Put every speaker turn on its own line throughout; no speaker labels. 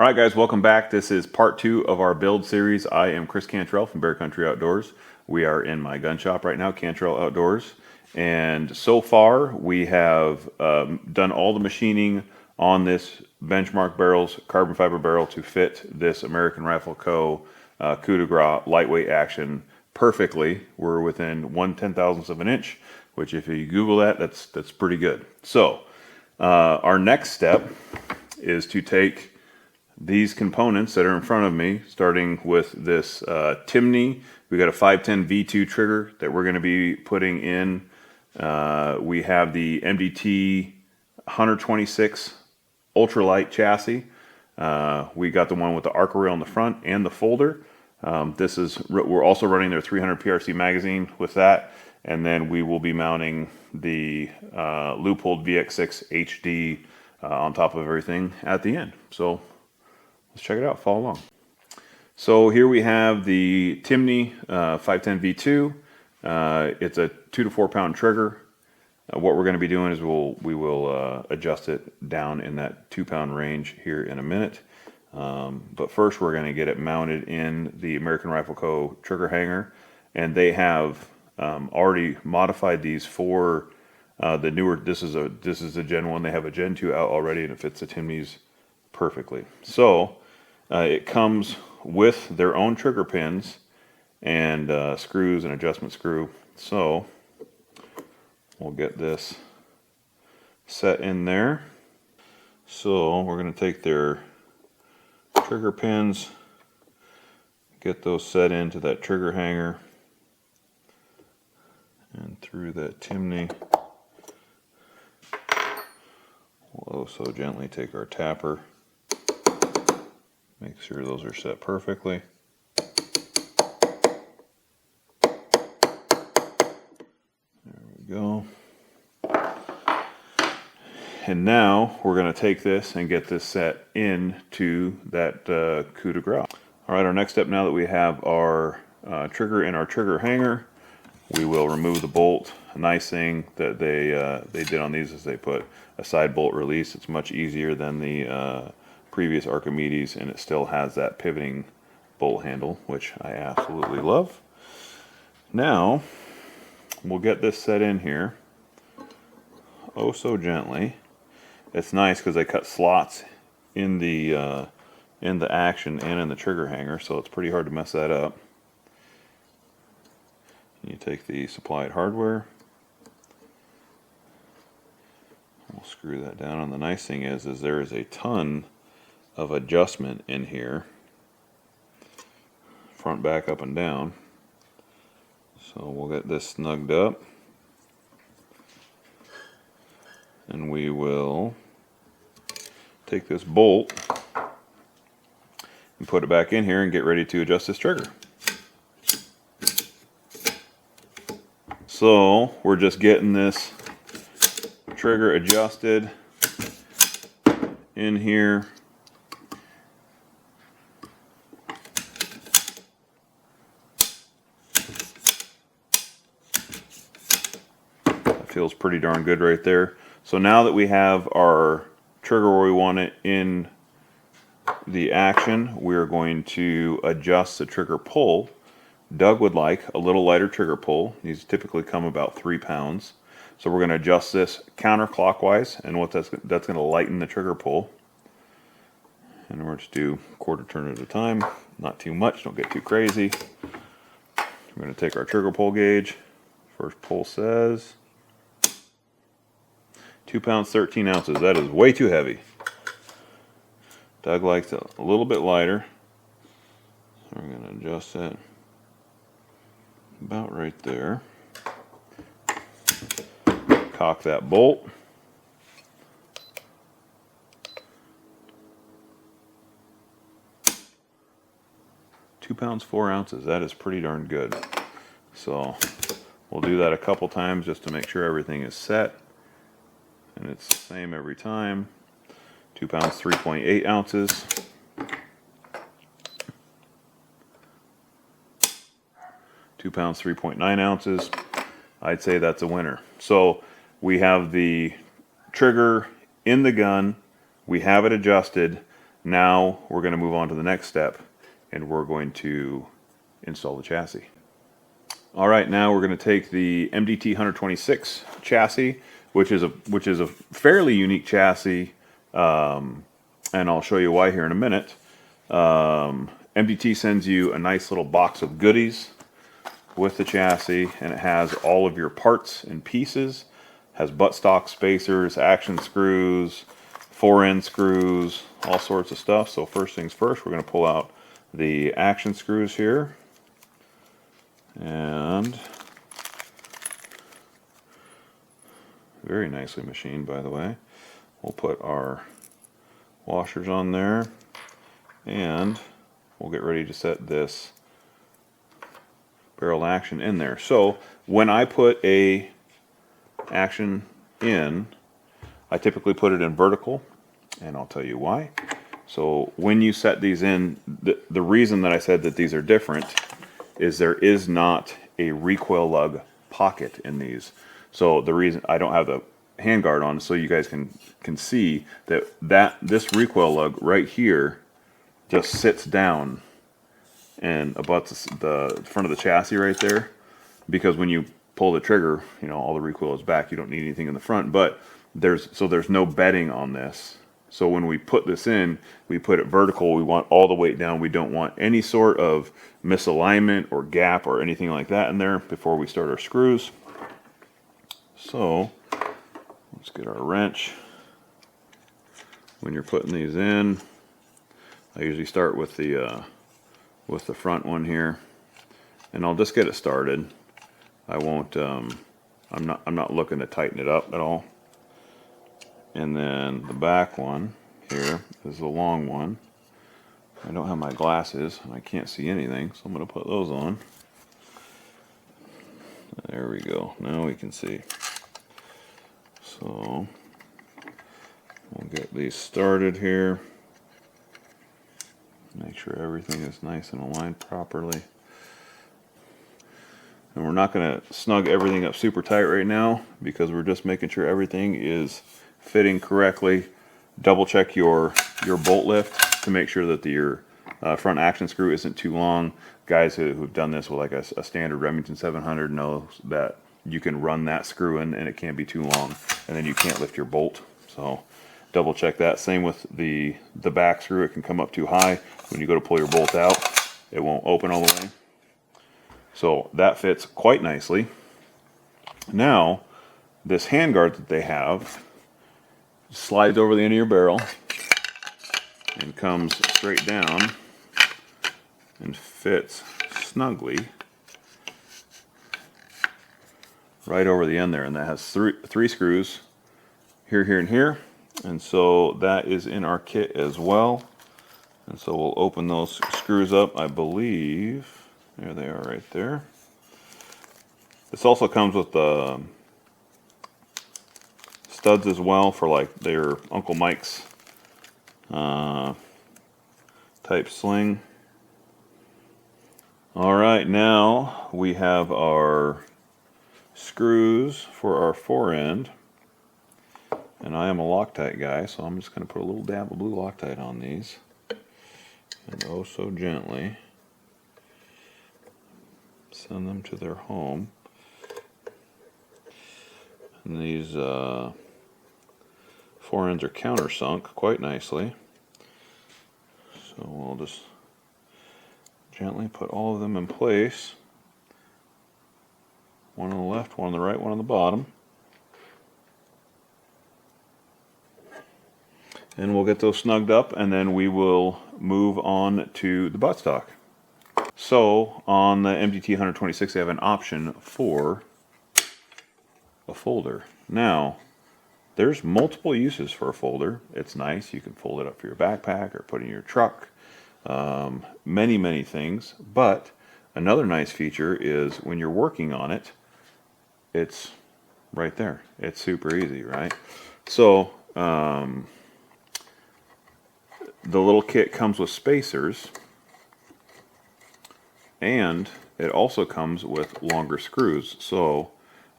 Alright guys, welcome back. This is part 2 of our build series. I am Kris Cantrell from Backcountry Outdoors. We are in my gun shop right now, Cantrell Outdoors. And so far we have done all the machining on this benchmark barrels, carbon fiber barrel to fit this American Rifle Co. Coup de Grace lightweight action perfectly. We're within 1/10,000th of an inch, which if you Google that, that's pretty good. So our next step is to take these components that are in front of me, starting with this Timney. We got a 510 V2 trigger that we're going to be putting in. We have the MDT Hunter 26 ultralight chassis. We got the one with the arc rail in the front and the folder. We're also running their 300 PRC magazine with that, and then we will be mounting the Leupold VX6 HD on top of everything at the end. So let's check it out, follow along. So here we have the Timney 510 V2. It's a 2 to 4 pound trigger. What we're going to be doing is we will adjust it down in that 2 pound range here in a minute. But first we're going to get it mounted in the American Rifle Co. trigger hanger. And they have already modified these for the newer, this is a Gen 1. They have a Gen 2 out already, and it fits the Timneys perfectly. So it comes with their own trigger pins and screws and adjustment screw. So we'll get this set in there. So we're going to take their trigger pins, get those set into that trigger hanger and through that Timney. We'll also gently take our tapper, make sure those are set perfectly. There we go. And now we're going to take this and get this set into that Coup de Grace. Alright, our next step, now that we have our trigger in our trigger hanger, we will remove the bolt. A nice thing that they did on these is they put a side bolt release. It's much easier than the previous Archimedes, and it still has that pivoting bolt handle, which I absolutely love. Now we'll get this set in here, oh so gently. It's nice because they cut slots in the action and in the trigger hanger, so it's pretty hard to mess that up. You take the supplied hardware, we'll screw that down, and the nice thing is there is a ton of adjustment in here, front, back, up, and down. So we'll get this snugged up, and we will take this bolt and put it back in here and get ready to adjust this trigger. So we're just getting this trigger adjusted in here. That feels pretty darn good right there. So now that we have our trigger where we want it in the action, we're going to adjust the trigger pull. Doug would like a little lighter trigger pull. These typically come about 3 pounds. So we're going to adjust this counterclockwise, and what that's going to lighten the trigger pull. And we're just do quarter turn at a time, not too much, don't get too crazy. We're going to take our trigger pull gauge. First pull says 2 pounds 13 ounces. That is way too heavy. Doug likes it a little bit lighter. So we're going to adjust that about right there. Cock that bolt. 2 pounds 4 ounces. That is pretty darn good. So we'll do that a couple times just to make sure everything is set, and it's the same every time. 2 pounds 3.8 ounces. 2 pounds 3.9 ounces. I'd say that's a winner. So we have the trigger in the gun, we have it adjusted. Now we're going to move on to the next step, and we're going to install the chassis. All right, now we're going to take the MDT Hunter 26 chassis, which is a fairly unique chassis, and I'll show you why here in a minute. MDT sends you a nice little box of goodies with the chassis, and it has all of your parts and pieces. Has buttstock spacers, action screws, fore-end screws, all sorts of stuff. So first things first, we're going to pull out the action screws here. And very nicely machined, by the way. We'll put our washers on there, and we'll get ready to set this barrel action in there. So when I put a action in, I typically put it in vertical, and I'll tell you why. So when you set these in, the reason that I said that these are different is there is not a recoil lug pocket in these. So the reason I don't have the handguard on, so you guys can see that this recoil lug right here just sits down and abuts the front of the chassis right there, because when you pull the trigger, you know, all the recoil is back. You don't need anything in the front, but there's no bedding on this. So when we put this in, we put it vertical. We want all the weight down. We don't want any sort of misalignment or gap or anything like that in there before we start our screws. So let's get our wrench. When you're putting these in, I usually start with the front one here, and I'll just get it started. I won't. I'm not looking to tighten it up at all. And then the back one here is the long one. I don't have my glasses and I can't see anything, so I'm going to put those on. There we go. Now we can see. So we'll get these started here. Make sure everything is nice and aligned properly. And we're not going to snug everything up super tight right now, because we're just making sure everything is fitting correctly. Double check your bolt lift to make sure that your front action screw isn't too long. Guys who've done this with like a standard Remington 700 know that you can run that screw in and it can't be too long, and then you can't lift your bolt. So double check that. Same with the back screw. It can come up too high. When you go to pull your bolt out, it won't open all the way. So that fits quite nicely. Now this handguard that they have slides over the end of your barrel and comes straight down and fits snugly right over the end there, and that has three screws here, here, and here, and so that is in our kit as well. And so we'll open those screws up. I believe there they are right there. This also comes with the studs as well for like their Uncle Mike's type sling. All right, now we have our screws for our fore end, and I am a Loctite guy, so I'm just going to put a little dab of blue Loctite on these, and oh so gently send them to their home. And these fore ends are countersunk quite nicely, so we'll just gently put all of them in place. One on the left, one on the right, one on the bottom. And we'll get those snugged up, and then we will move on to the buttstock. So on the MDT Hunter 26, they have an option for a folder. Now, there's multiple uses for a folder. It's nice. You can fold it up for your backpack or put it in your truck. Many things. But another nice feature is when you're working on it, it's right there. It's super easy, right? So the little kit comes with spacers, and it also comes with longer screws. So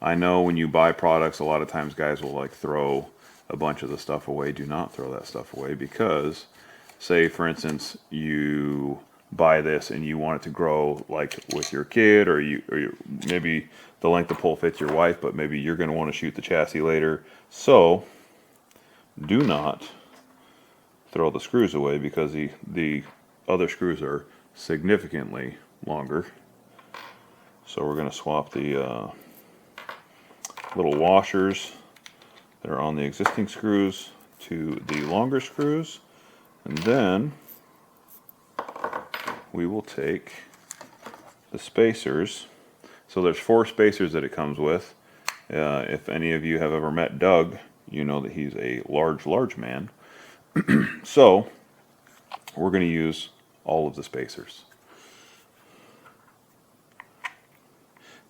I know when you buy products, a lot of times guys will like throw a bunch of the stuff away. Do not throw that stuff away, because say for instance you buy this and you want it to grow like with your kid, or maybe the length of pole fits your wife, but maybe you're going to want to shoot the chassis later. So do not throw the screws away, because the other screws are significantly longer. So we're going to swap the little washers that are on the existing screws to the longer screws, and then we will take the spacers. So there's 4 spacers that it comes with. If any of you have ever met Doug, you know that he's a large man. So we're going to use all of the spacers.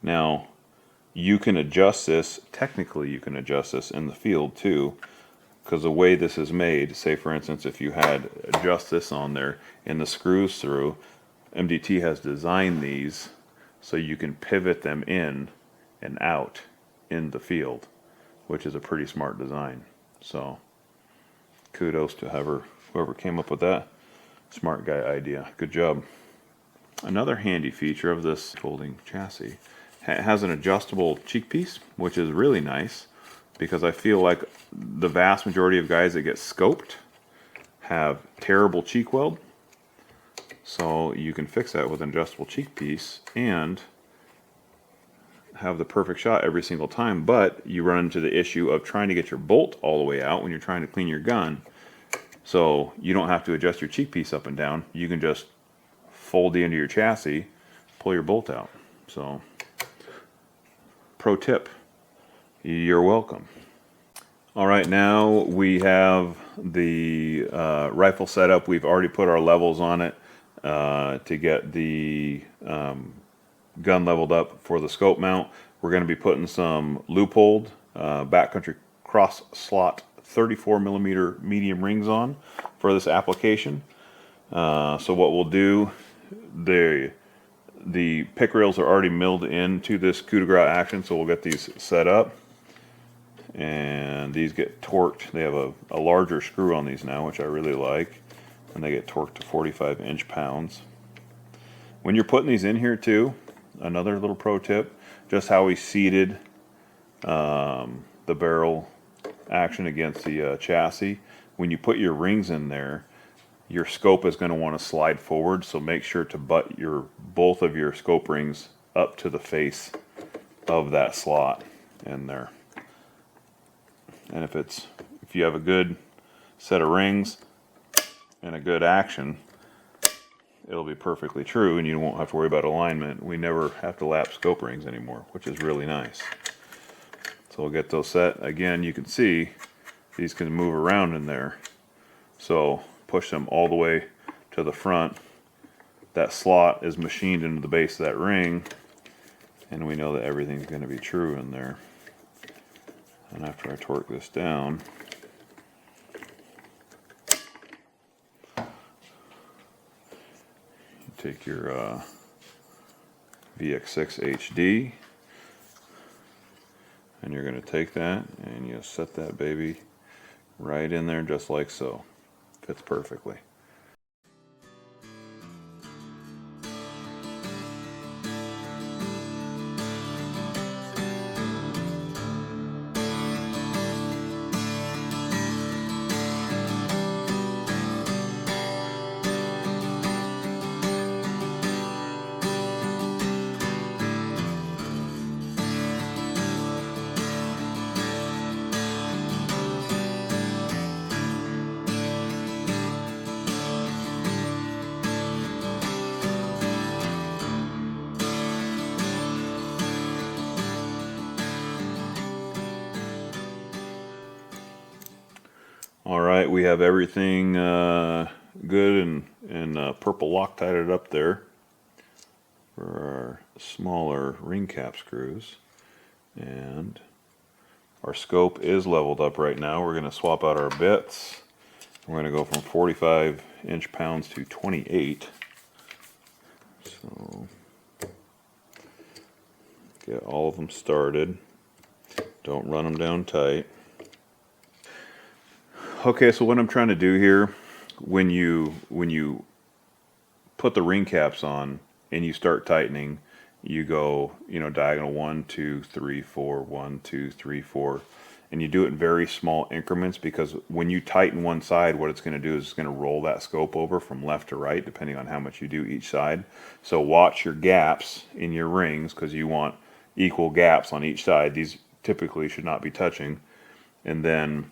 Now you can adjust this, technically you can adjust this in the field too, because the way this is made, say for instance if you had adjust this on there and the screws through, MDT has designed these so you can pivot them in and out in the field, which is a pretty smart design. So kudos to whoever came up with that smart guy idea. Good job. Another handy feature of this folding chassis, it has an adjustable cheek piece, which is really nice, because I feel like the vast majority of guys that get scoped have terrible cheek weld. So you can fix that with an adjustable cheek piece and have the perfect shot every single time, but you run into the issue of trying to get your bolt all the way out when you're trying to clean your gun. So you don't have to adjust your cheek piece up and down. You can just fold the end of your chassis, pull your bolt out. So pro tip, you're welcome. All right, now we have the rifle set up. We've already put our levels on it to get the gun leveled up for the scope mount. We're going to be putting some Leupold Backcountry cross slot 34mm medium rings on for this application. So what we'll do, the pick rails are already milled into this coup de grace action, so we'll get these set up. And these get torqued. They have a larger screw on these now, which I really like, and they get torqued to 45 inch-pounds. When you're putting these in here too, another little pro tip, just how we seated the barrel action against the chassis. When you put your rings in there, your scope is going to want to slide forward, so make sure to butt both of your scope rings up to the face of that slot in there. And if you have a good set of rings and a good action, it'll be perfectly true, and you won't have to worry about alignment. We never have to lap scope rings anymore, which is really nice. So we'll get those set. Again, you can see these can move around in there. So push them all the way to the front. That slot is machined into the base of that ring, and we know that everything's going to be true in there. And after I torque this down, you take your VX6 HD, and you're going to take that and you set that baby right in there just like so. Fits perfectly. All right, we have everything good and purple Loctited up there for our smaller ring cap screws. And our scope is leveled up right now. We're going to swap out our bits. We're going to go from 45 inch-pounds to 28. So get all of them started. Don't run them down tight. Okay, so what I'm trying to do here, when you put the ring caps on and you start tightening, you go, you know, diagonal 1, 2, 3, 4, 1, 2, 3, 4, and you do it in very small increments, because when you tighten one side, what it's going to do is it's going to roll that scope over from left to right, depending on how much you do each side. So watch your gaps in your rings, because you want equal gaps on each side. These typically should not be touching. And then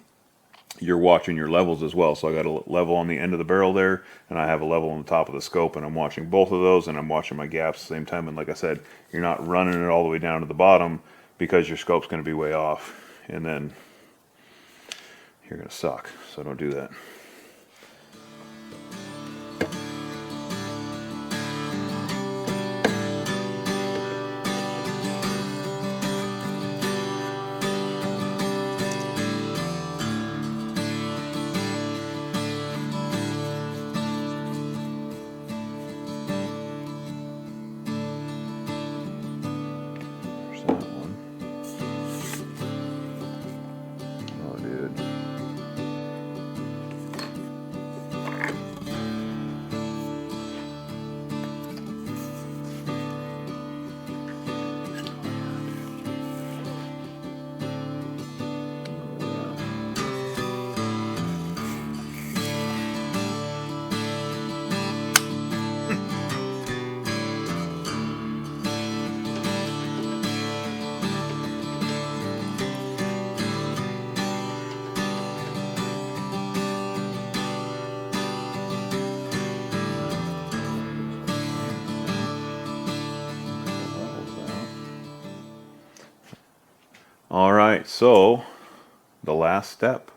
you're watching your levels as well. So I got a level on the end of the barrel there, and I have a level on the top of the scope, and I'm watching both of those, and I'm watching my gaps at the same time. And like I said, you're not running it all the way down to the bottom, because your scope's going to be way off, and then you're going to suck. So don't do that. All right, so the last step,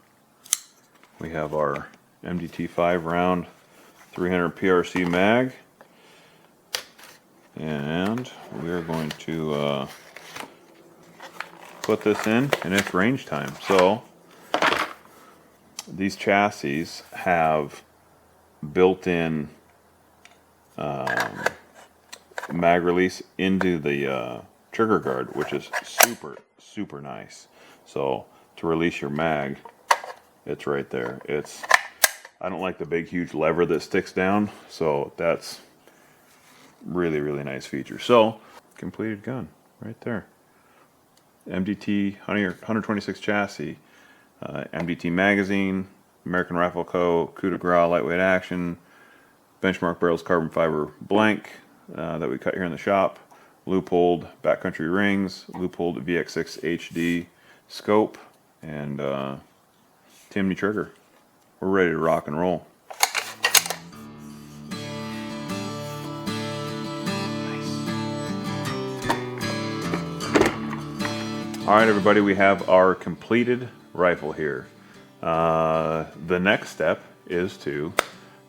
we have our MDT 5 round 300 PRC mag, and we're going to put this in, and it's range time. So these chassis have built-in mag release into the trigger guard, which is super nice. So to release your mag, it's right there. I don't like the big huge lever that sticks down, so that's really nice feature. So completed gun right there. MDT Hunter 126 chassis, MDT magazine, American Rifle Co. Coup de Grace lightweight action, benchmark barrels carbon fiber blank that we cut here in the shop, Leupold Backcountry rings, Leupold VX6 HD scope, and Timney trigger. We're ready to rock and roll. All right, everybody, we have our completed rifle here. The next step is to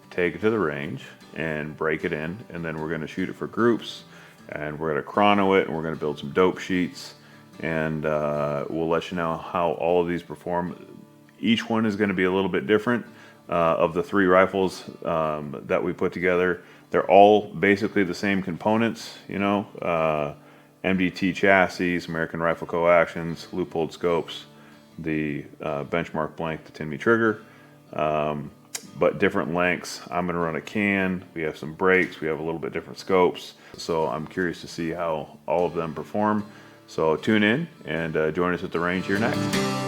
take it to the range and break it in, and then we're going to shoot it for groups, and we're going to chrono it, and we're going to build some dope sheets, and we'll let you know how all of these perform. Each one is going to be a little bit different. Of the 3 rifles that we put together, they're all basically the same components, you know, MDT chassis, American Rifle Co. actions, Leupold scopes, the benchmark blank, the Timney trigger, but different lengths. I'm going to run a can. We have some brakes. We have a little bit different scopes. So I'm curious to see how all of them perform. So tune in and join us at the range here next.